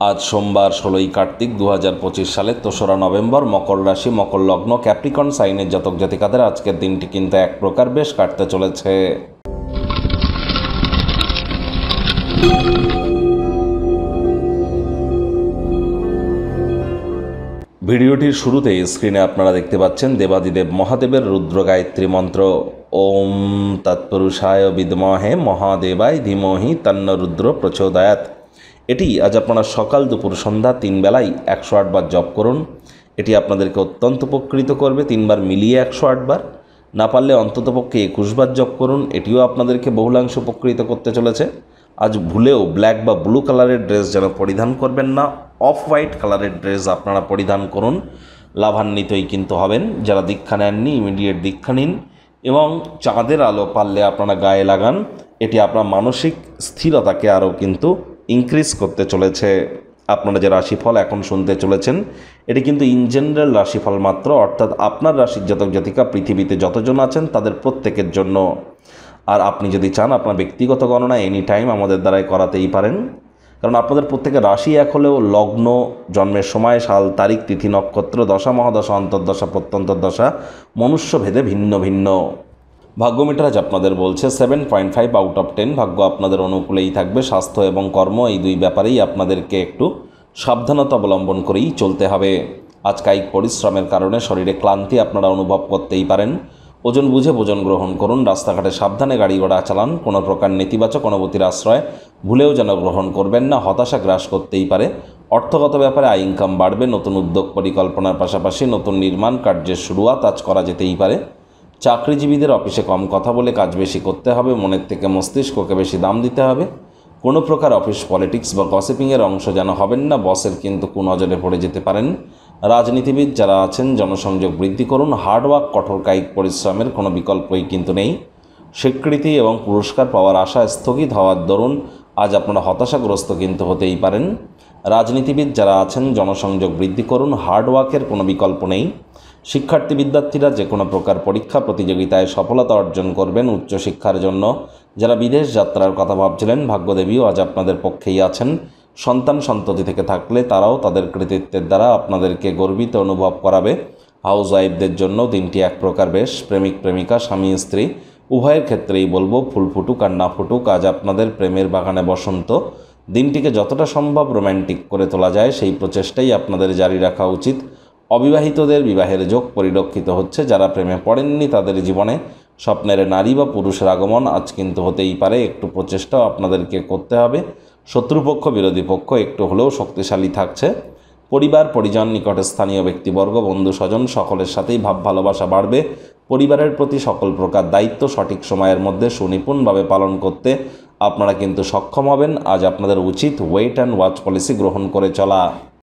আজ সোমবার 16ই কার্তিক 2025 সালের 3রা নভেম্বর। মকর রাশি, মকর লগ্ন, ক্যাপ্রিকন সাইনের জাতক জাতিকাদের আজকের দিনটি কিন্তু এক প্রকার বেশ কাটতে চলেছে। ভিডিওটির শুরুতে স্ক্রিনে আপনারা দেখতে পাচ্ছেন দেবাদিদেব মহাদেবের রুদ্র গায়ত্রী মন্ত্র। ওম তৎপুরুষায় বিদ্মহে মহাদেবায় ধীমহি তন্ন রুদ্র প্রচোদয়াৎ। এটি আজ আপনারা সকাল দুপুর সন্ধ্যা 3 বেলায় 108 বার জপ করুন। এটি আপনাদেরকে অত্যন্ত উপকৃত করবে। 3 বার মিলিয়ে 108 বার, না পারলে অন্ততপক্ষে 21 বার জপ করুন। এটিও আপনাদেরকে বহুলাংশ উপকৃত করতে চলেছে। আজ ভুলেও ব্ল্যাক বা ব্লু কালারের ড্রেস যেন পরিধান করবেন না, অফ হোয়াইট কালারের ড্রেস আপনারা পরিধান করুন। লাভান্বিতই কিন্তু হবেন। যারা দীক্ষা নেননি ইমিডিয়েট দীক্ষা নিন এবং চাঁদের আলো পারলে আপনারা গায়ে লাগান। এটি আপনার মানসিক স্থিরতাকে আরও কিন্তু ইনক্রিজ করতে চলেছে। আপনারা যে রাশিফল এখন শুনতে চলেছেন এটি কিন্তু ইন জেনারেল রাশিফল মাত্র, অর্থাৎ আপনার রাশির জাতক জাতিকা পৃথিবীতে যতজন আছেন তাদের প্রত্যেকের জন্য। আর আপনি যদি চান আপনার ব্যক্তিগত গণনা এনি টাইম আমাদের দ্বারাই করাতেই পারেন, কারণ আপনাদের প্রত্যেকের রাশি এক হলেও লগ্ন, জন্মের সময়, সাল, তারিখ, তিথি, নক্ষত্র, দশা, মহাদশা, অন্তর্দশা, প্রত্যন্তর দশা মনুষ্য ভেদে ভিন্ন ভিন্ন। ভাগ্য মিটার আজ আপনাদের বলছে 7.5 আউট অফ 10। ভাগ্য আপনাদের অনুকূলেই থাকবে। স্বাস্থ্য এবং কর্ম এই দুই ব্যাপারেই আপনাদেরকে একটু সাবধানতা অবলম্বন করেই চলতে হবে। আজ কায়িক পরিশ্রমের কারণে শরীরে ক্লান্তি আপনারা অনুভব করতেই পারেন। ওজন বুঝে ভোজন গ্রহণ করুন। রাস্তাঘাটে সাবধানে গাড়ি ঘোড়া চালান। কোনো প্রকার নেতিবাচক অনুভূতির আশ্রয় ভুলেও যেন গ্রহণ করবেন না, হতাশা গ্রাস করতেই পারে। অর্থগত ব্যাপারে আয় ইনকাম বাড়বে। নতুন উদ্যোগ পরিকল্পনার পাশাপাশি নতুন নির্মাণ কার্যের শুরুয়াত আজ করা যেতেই পারে। চাকরিজীবীদের অফিসে কম কথা বলে কাজ বেশি করতে হবে। মনের থেকে মস্তিষ্ককে বেশি দাম দিতে হবে। কোনো প্রকার অফিস পলিটিক্স বা গসিপিংয়ের অংশ যেন হবেন না, বসের কিন্তু কুনজরে পড়ে যেতে পারেন। রাজনীতিবিদ যারা আছেন জনসংযোগ বৃদ্ধি করুন। হার্ডওয়ার্ক, কঠোর কায়িক পরিশ্রমের কোনো বিকল্পই কিন্তু নেই। স্বীকৃতি এবং পুরস্কার পাওয়ার আশা স্থগিত হওয়ার দরুন আজ আপনারা হতাশাগ্রস্ত কিন্তু হতেই পারেন। রাজনীতিবিদ যারা আছেন জনসংযোগ বৃদ্ধি করুন। হার্ডওয়ার্কের কোনো বিকল্প নেই। শিক্ষার্থী বিদ্যার্থীরা যে কোনো প্রকার পরীক্ষা প্রতিযোগিতায় সফলতা অর্জন করবেন। উচ্চশিক্ষার জন্য যারা বিদেশ যাত্রার কথা ভাবছিলেন ভাগ্যদেবীও আজ আপনাদের পক্ষেই আছেন। সন্তান সন্ততি থেকে থাকলে তারাও তাদের কৃতিত্বের দ্বারা আপনাদেরকে গর্বিত অনুভব করাবে। হাউস ওয়াইফদের জন্য দিনটি এক প্রকার বেশ। প্রেমিক প্রেমিকা, স্বামী স্ত্রী উভয়ের ক্ষেত্রেই বলবো ফুল ফুটুক আর না ফুটুক, আজ আপনাদের প্রেমের বাগানে বসন্ত। দিনটিকে যতটা সম্ভব রোম্যান্টিক করে তোলা যায় সেই প্রচেষ্টাই আপনাদের জারি রাখা উচিত। অবিবাহিতদের বিবাহের যোগ পরিলক্ষিত হচ্ছে। যারা প্রেমে পড়েননি তাদের জীবনে স্বপ্নের নারী বা পুরুষের আগমন আজ কিন্তু হতেই পারে। একটু প্রচেষ্টাও আপনাদেরকে করতে হবে। শত্রুপক্ষ বিরোধী পক্ষ একটু হলেও শক্তিশালী থাকছে। পরিবার পরিজন, নিকটে স্থানীয় ব্যক্তিবর্গ, বন্ধু স্বজন সকলের সাথেই ভাব ভালোবাসা বাড়বে। পরিবারের প্রতি সকল প্রকার দায়িত্ব সঠিক সময়ের মধ্যে সুনিপুণভাবে পালন করতে আপনারা কিন্তু সক্ষম হবেন। আজ আপনাদের উচিত ওয়েট অ্যান্ড ওয়াচ পলিসি গ্রহণ করে চলা।